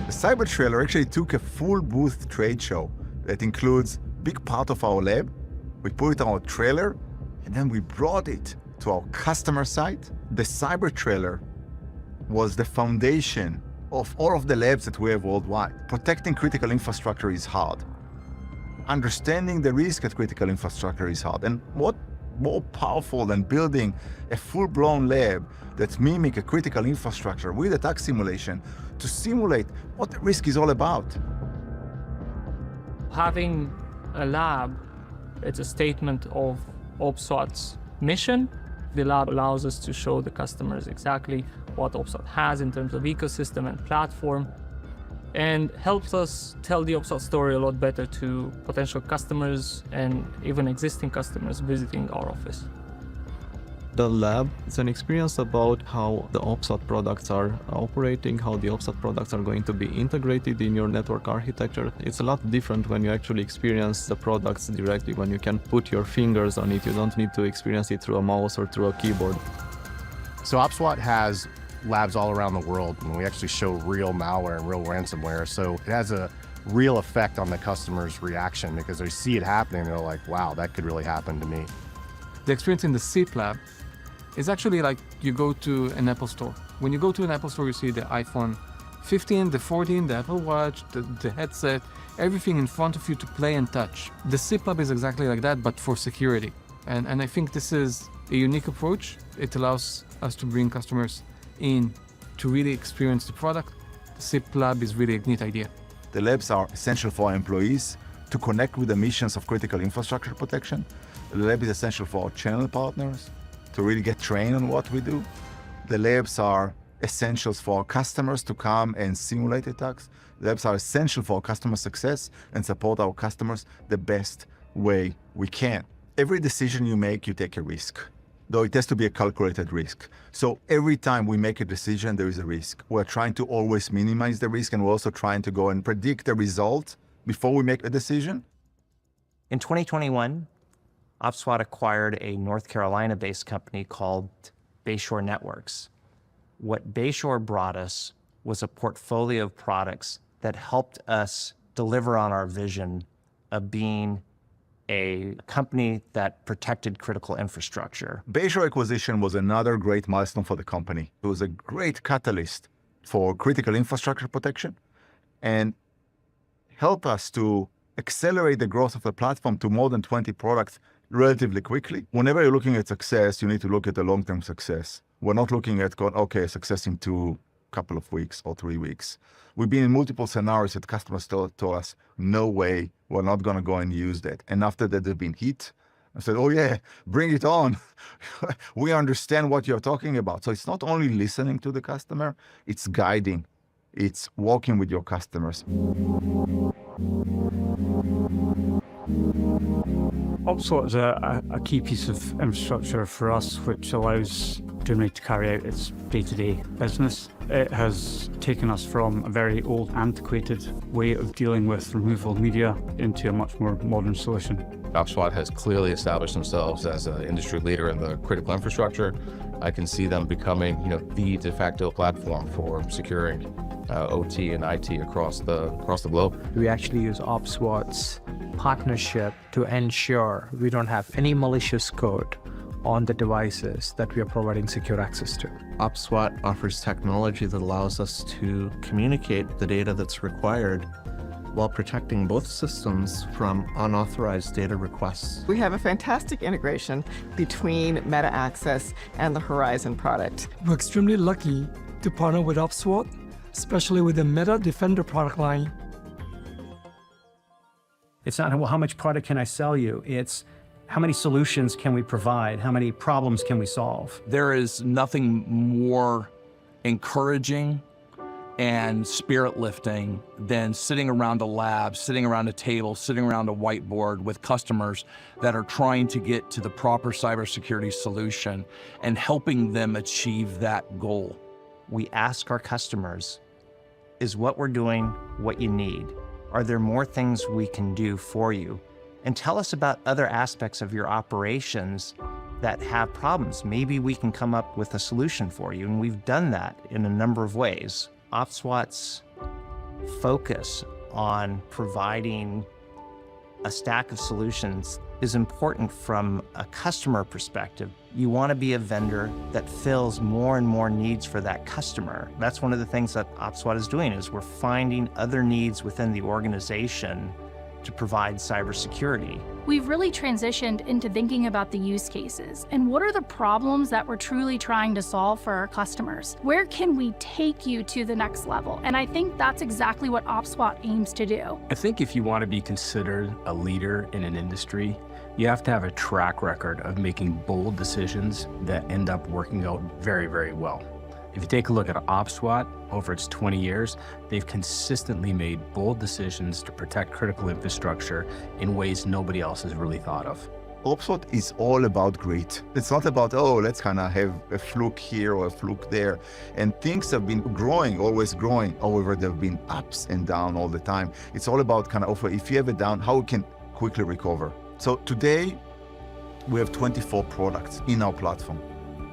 The cyber trailer actually took a full booth trade show that includes big part of our lab. We put it on our trailer, and then we brought it to our customer site. The cyber trailer was the foundation of all of the labs that we have worldwide. Protecting critical infrastructure is hard. Understanding the risk at critical infrastructure is hard. And what more powerful than building a full-blown lab that mimic a critical infrastructure with attack simulation to simulate what the risk is all about? Having a lab, it's a statement of OPSWAT's mission. The lab allows us to show the customers exactly what OPSWAT has in terms of ecosystem and platform, and helps us tell the OPSWAT story a lot better to potential customers and even existing customers visiting our office. The lab is an experience about how the OPSWAT products are operating, how the OPSWAT products are going to be integrated in your network architecture. It's a lot different when you actually experience the products directly, when you can put your fingers on it. You don't need to experience it through a mouse or through a keyboard. So OPSWAT has labs all around the world, and we actually show real malware and real ransomware. So it has a real effect on the customer's reaction because they see it happening and they're like, wow, that could really happen to me. The experience in the SIP lab is actually like you go to an Apple store. When you go to an Apple store, you see the iPhone 15, the 14, the Apple Watch, the headset, everything in front of you to play and touch. The SIP lab is exactly like that, but for security. And I think this is a unique approach. It allows us to bring customers in to really experience the product. The SIP lab is really a neat idea. The labs are essential for our employees to connect with the missions of critical infrastructure protection. The lab is essential for our channel partners to really get trained on what we do. The labs are essentials for our customers to come and simulate attacks. The labs are essential for our customer success and support our customers the best way we can. Every decision you make, you take a risk, though it has to be a calculated risk. So every time we make a decision, there is a risk. We're trying to always minimize the risk, and we're also trying to go and predict the result before we make a decision. In 2021, OPSWAT acquired a North Carolina-based company called Bayshore Networks. What Bayshore brought us was a portfolio of products that helped us deliver on our vision of being a company that protected critical infrastructure. Bayshore acquisition was another great milestone for the company. It was a great catalyst for critical infrastructure protection and helped us to accelerate the growth of the platform to more than 20 products relatively quickly. Whenever you're looking at success, you need to look at the long-term success. We're not looking at, okay, success in couple of weeks or 3 weeks. We've been in multiple scenarios that customers told us, no way, we're not going to go and use that. And after that, they've been hit. I said, oh yeah, bring it on. We understand what you're talking about. So it's not only listening to the customer, it's guiding. It's walking with your customers. OPSWAT is a key piece of infrastructure for us, which allows Doomray to carry out its day-to-day business. It has taken us from a very old, antiquated way of dealing with removal media into a much more modern solution. OPSWAT has clearly established themselves as an industry leader in the critical infrastructure. I can see them becoming, the de facto platform for securing OT and IT across the globe. We actually use OPSWAT's partnership to ensure we don't have any malicious code on the devices that we are providing secure access to. OPSWAT offers technology that allows us to communicate the data that's required while protecting both systems from unauthorized data requests. We have a fantastic integration between Meta Access and the Horizon product. We're extremely lucky to partner with OPSWAT, especially with the Meta Defender product line. It's not, well, how much product can I sell you? It's how many solutions can we provide? How many problems can we solve? There is nothing more encouraging and spirit lifting than sitting around a lab, sitting around a table, sitting around a whiteboard with customers that are trying to get to the proper cybersecurity solution and helping them achieve that goal. We ask our customers, is what we're doing what you need? Are there more things we can do for you? And tell us about other aspects of your operations that have problems. Maybe we can come up with a solution for you, and we've done that in a number of ways. OPSWAT's focus on providing a stack of solutions is important from a customer perspective. You want to be a vendor that fills more and more needs for that customer. That's one of the things that OPSWAT is doing, is we're finding other needs within the organization to provide cybersecurity. We've really transitioned into thinking about the use cases and what are the problems that we're truly trying to solve for our customers? Where can we take you to the next level? And I think that's exactly what OPSWAT aims to do. I think if you want to be considered a leader in an industry, you have to have a track record of making bold decisions that end up working out very, very well. If you take a look at OPSWAT over its 20 years, they've consistently made bold decisions to protect critical infrastructure in ways nobody else has really thought of. OPSWAT is all about grit. It's not about, oh, let's kind of have a fluke here or a fluke there. And things have been growing, always growing. However, there have been ups and downs all the time. It's all about kind of, if you have a down, how we can quickly recover. So today, we have 24 products in our platform.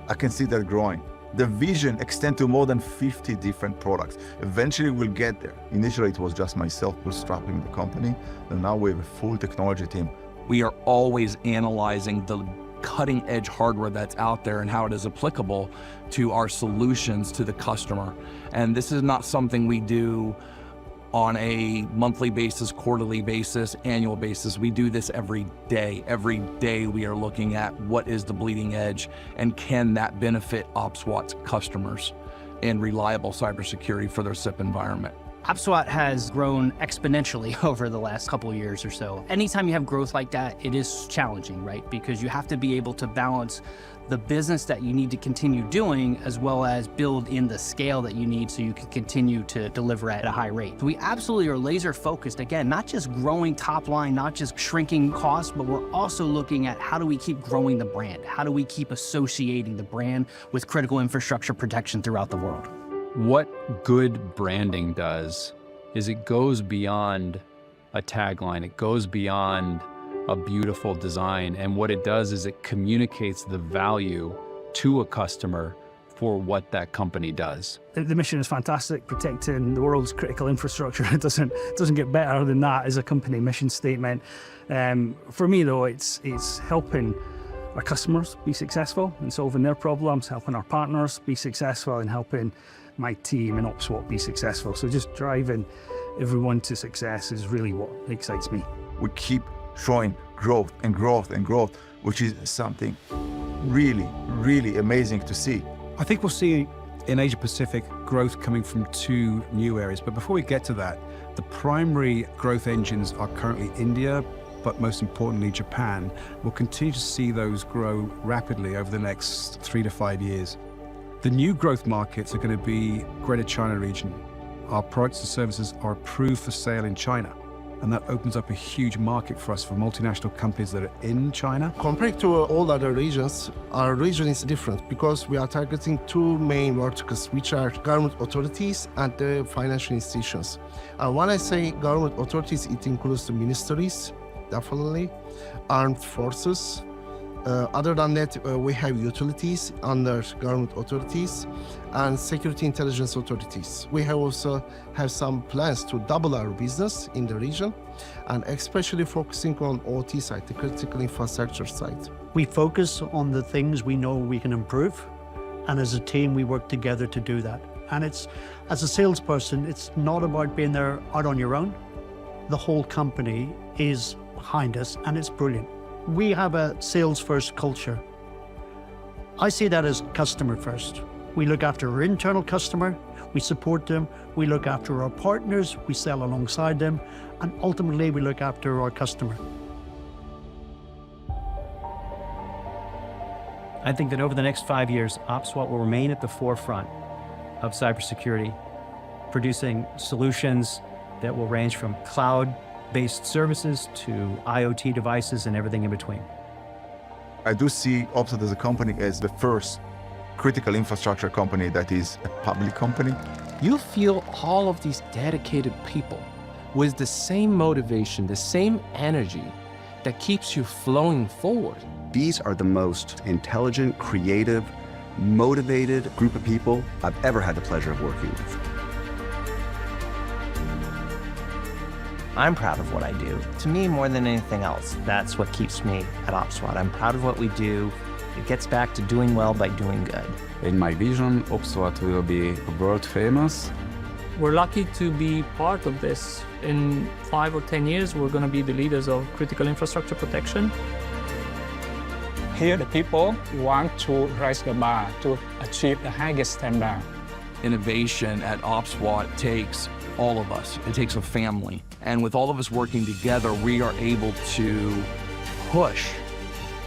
I can see that growing. The vision extends to more than 50 different products. Eventually we'll get there. Initially it was just myself bootstrapping the company, and now we have a full technology team. We are always analyzing the cutting edge hardware that's out there and how it is applicable to our solutions to the customer. And this is not something we do on a monthly basis, quarterly basis, annual basis. We do this every day. Every day we are looking at what is the bleeding edge and can that benefit OPSWAT's customers and reliable cybersecurity for their SIP environment. OPSWAT has grown exponentially over the last couple of years or so. Anytime you have growth like that, it is challenging, right? Because you have to be able to balance the business that you need to continue doing as well as build in the scale that you need so you can continue to deliver at a high rate. So we absolutely are laser focused, again, not just growing top line, not just shrinking costs, but we're also looking at how do we keep growing the brand? How do we keep associating the brand with critical infrastructure protection throughout the world? What good branding does is it goes beyond a tagline. It goes beyond a beautiful design. And what it does is it communicates the value to a customer for what that company does. The mission is fantastic, protecting the world's critical infrastructure. It doesn't get better than that as a company mission statement. For me though, it's helping our customers be successful in solving their problems, helping our partners be successful, and helping my team and OPSWAT be successful. So just driving everyone to success is really what excites me. We keep showing growth and growth and growth, which is something really, really amazing to see. I think we'll see in Asia Pacific growth coming from two new areas. But before we get to that, the primary growth engines are currently India, but most importantly, Japan. We'll continue to see those grow rapidly over the next 3 to 5 years. The new growth markets are going to be Greater China region. Our products and services are approved for sale in China, and that opens up a huge market for us for multinational companies that are in China. Compared to all other regions, our region is different because we are targeting two main verticals, which are government authorities and the financial institutions. When I say government authorities, it includes the ministries, definitely, armed forces. Other than that, we have utilities under government authorities and security intelligence authorities. We have also have some plans to double our business in the region, and especially focusing on OT side, the critical infrastructure side. We focus on the things we know we can improve, and as a team we work together to do that. And it's, as a salesperson, it's not about being there out on your own. The whole company is behind us, and it's brilliant. We have a sales-first culture. I see that as customer first. We look after our internal customer, we support them, we look after our partners, we sell alongside them, and ultimately we look after our customer. I think that over the next 5 years, OPSWAT will remain at the forefront of cybersecurity, producing solutions that will range from cloud-based services to IoT devices and everything in between. I do see OPSWAT as a company as the first critical infrastructure company that is a public company. You feel all of these dedicated people with the same motivation, the same energy that keeps you flowing forward. These are the most intelligent, creative, motivated group of people I've ever had the pleasure of working with. I'm proud of what I do. To me, more than anything else, that's what keeps me at OPSWAT. I'm proud of what we do. It gets back to doing well by doing good. In my vision, OPSWAT will be world famous. We're lucky to be part of this. In 5 or 10 years, we're going to be the leaders of critical infrastructure protection. Here, the people want to raise the bar to achieve the highest standard. Innovation at OPSWAT takes all of us. It takes a family. And with all of us working together, we are able to push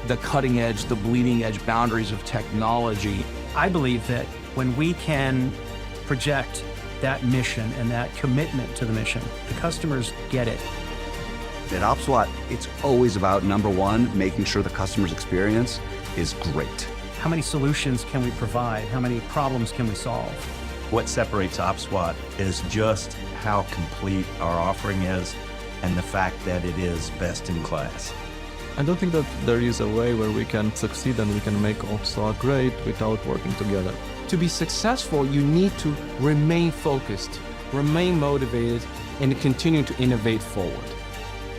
the cutting edge, the bleeding edge boundaries of technology. I believe that when we can project that mission and that commitment to the mission, the customers get it. At OPSWAT, it's always about, number one, making sure the customer's experience is great. How many solutions can we provide? How many problems can we solve? What separates OPSWAT is just how complete our offering is and the fact that it is best in class. I don't think that there is a way where we can succeed and we can make OPSWAT great without working together. To be successful, you need to remain focused, remain motivated, and continue to innovate forward.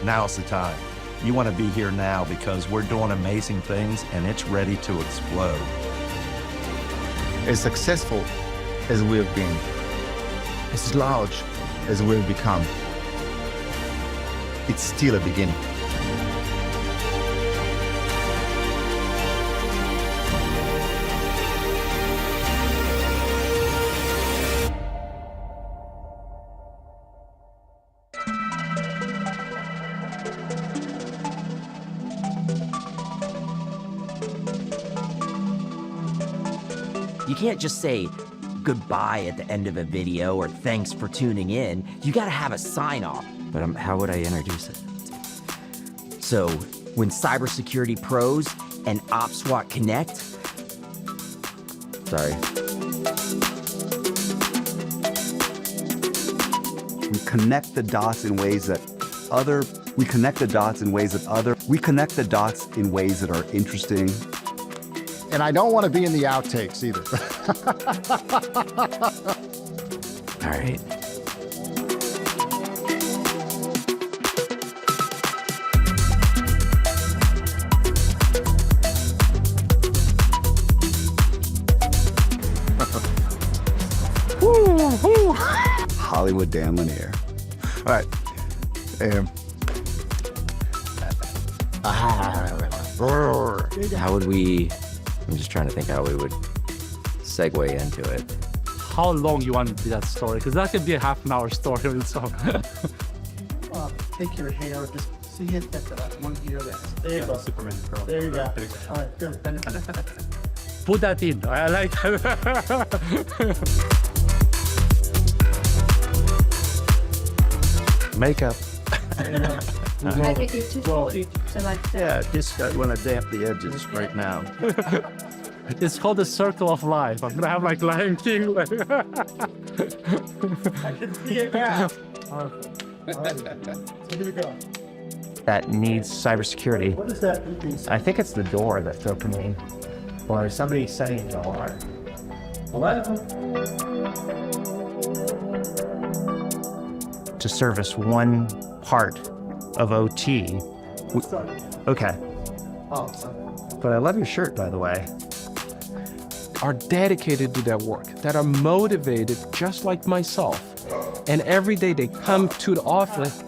Now's the time. You want to be here now because we're doing amazing things and it's ready to explode. As successful as we have been, as large as we have become, it's still a beginning. You can't just say goodbye at the end of a video or thanks for tuning in. You gotta have a sign off. But how would I introduce it? So when cybersecurity pros and OPSWAT connect, Sorry. We connect the dots in ways that we connect the dots in ways that are interesting. And I don't want to be in the outtakes either. All right. Hollywood Dan Lanier. All right. How would we, I'm just trying to think how we would segue into it. How long you want to do that story? Because that could be a half-an-hour story in itself. Take your hair, just so you hit that one here. There you go. Superman curl. There you go. All right, good. Put that in. I like that. Makeup. Yeah, just want to damp the edges right now. It's called the circle of life. I'm gonna have like Lion King. I can see it now. That needs cybersecurity. What is that? I think it's the door that's opening, or somebody setting an alarm. To service one part of OT. Okay. Oh, sorry. But I love your shirt, by the way. Are dedicated to their work, that are motivated just like myself. And every day they come to the office.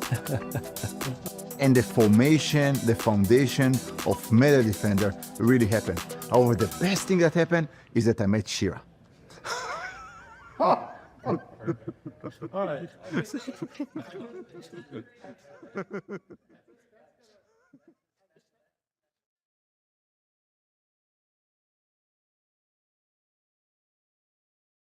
And the formation, the foundation of Meta Defender really happened. However, the best thing that happened is that I met Shira. All right.